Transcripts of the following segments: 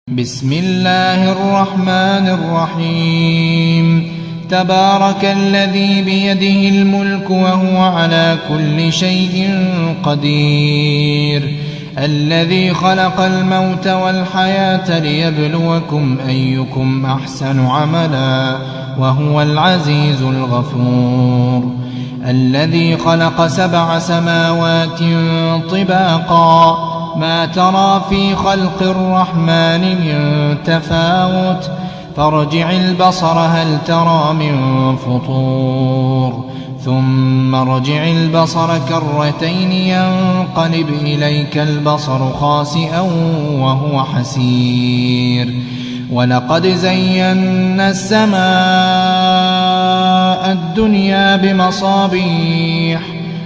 بسم الله الرحمن الرحيم. تبارك الذي بيده الملك وهو على كل شيء قدير، الذي خلق الموت والحياة ليبلوكم أيكم أحسن عملا وهو العزيز الغفور، الذي خلق 7 سماوات طباقا ما ترى في خلق الرحمن من تفاوت، فارجع البصر هل ترى من فطور، ثم ارجع البصر كرتين ينقلب إليك البصر خاسئا وهو حسير. ولقد زينا السماء الدنيا بمصابيح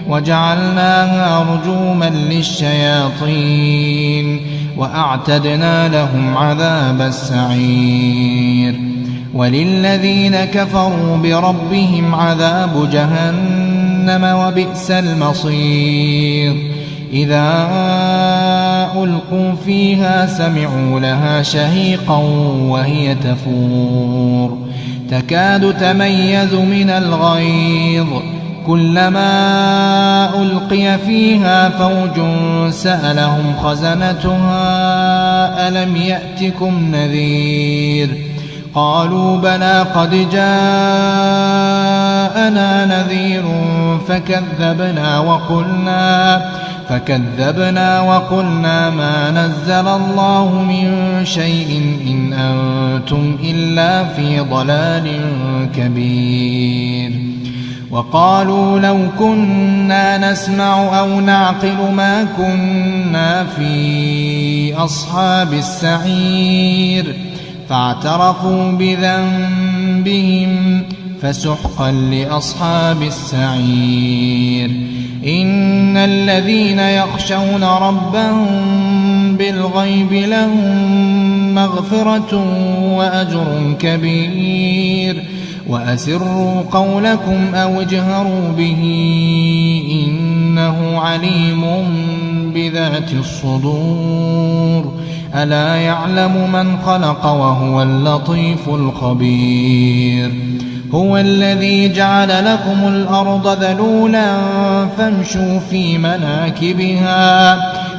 وجعلناها رجوما للشياطين وأعتدنا لهم عذاب السعير. وللذين كفروا بربهم عذاب جهنم وبئس المصير. إذا ألقوا فيها سمعوا لها شهيقا وهي تفور تكاد تميز من الغيظ، كلما ألقي فيها فوج سألهم خزنتها ألم يأتكم نذير، قالوا بلى قد جاءنا نذير فكذبنا وقلنا ما نزل الله من شيء إن أنتم إلا في ضلال كبير. وقالوا لو كنا نسمع أو نعقل ما كنا في أصحاب السعير، فاعترفوا بذنبهم فسحقا لأصحاب السعير. إن الذين يخشون ربهم بالغيب لهم مغفرة وأجر كبير. وأسروا قولكم أو اجهروا به إنه عليم بذات الصدور. ألا يعلم من خلق وهو اللطيف الخبير. هو الذي جعل لكم الأرض ذلولا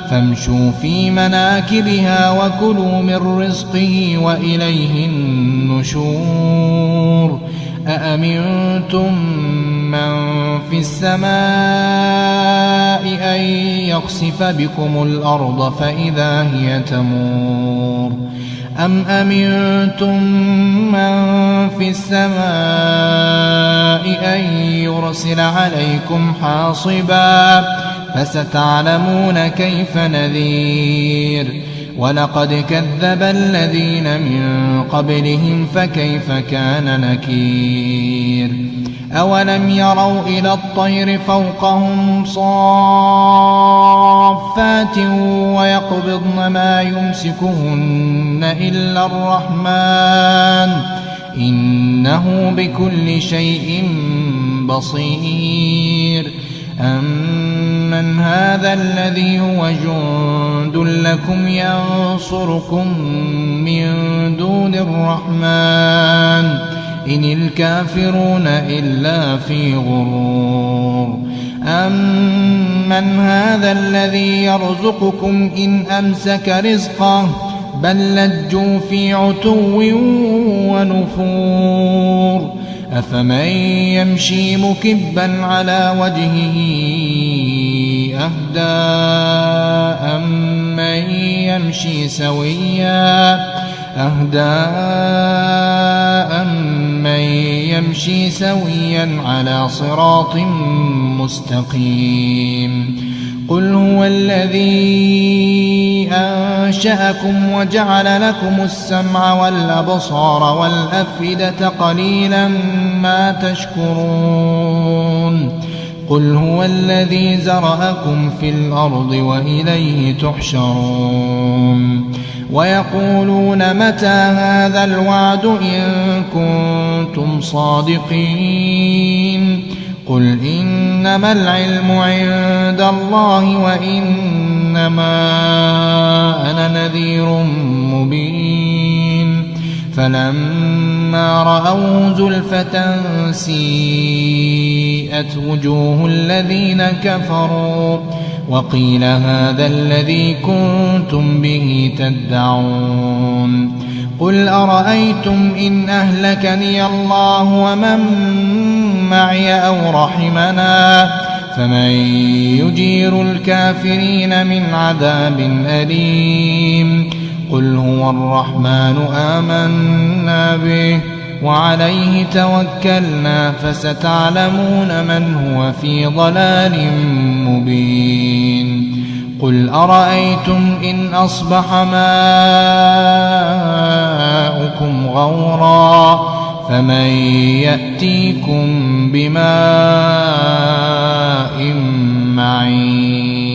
فامشوا في مناكبها وكلوا من رزقه وإليه النشور. أأمنتم من في السماء أن يخسف بكم الأرض فإذا هي تمور، أم أمنتم من في السماء أن يرسل عليكم حاصبا فستعلمون كيف نذير. ولقد كذب الذين من قبلهم فكيف كان نكير. أولم يروا إلى الطير فوقهم صافات ويقبضن ما يمسكهن إلا الرحمن إنه بكل شيء بصير. أمن هذا الذي هو جند لكم ينصركم من دون الرحمن إن الكافرون إلا في غرور. أمن هذا الذي يرزقكم إن أمسك رزقه بل لجوا في عتو ونفور. أفمن يمشي مكبا على وجهه أهدى أمن يمشي سويا على صراط مستقيم. قل هو الذي أنشأكم وجعل لكم السمع والأبصار والأفئدة قليلا ما تشكرون. قل هو الذي زرأكم في الأرض وإليه تحشرون. ويقولون متى هذا الوعد إن كنتم صادقين. قل إنما العلم عند الله وإنما أنا نذير مبين. فلما رأوا زلفة سيئت وجوه الذين كفروا وقيل هذا الذي كنتم به تدعون قل أرأيتم إن أهلكني الله ومن معي أو رحمنا فمن يجير الكافرين من عذاب أليم قل هو الرحمن آمنا به وعليه توكلنا فستعلمون من هو في ضلال مبين قل أرأيتم إن أصبح ماؤكم غورا فمن يأتيكم بماء معين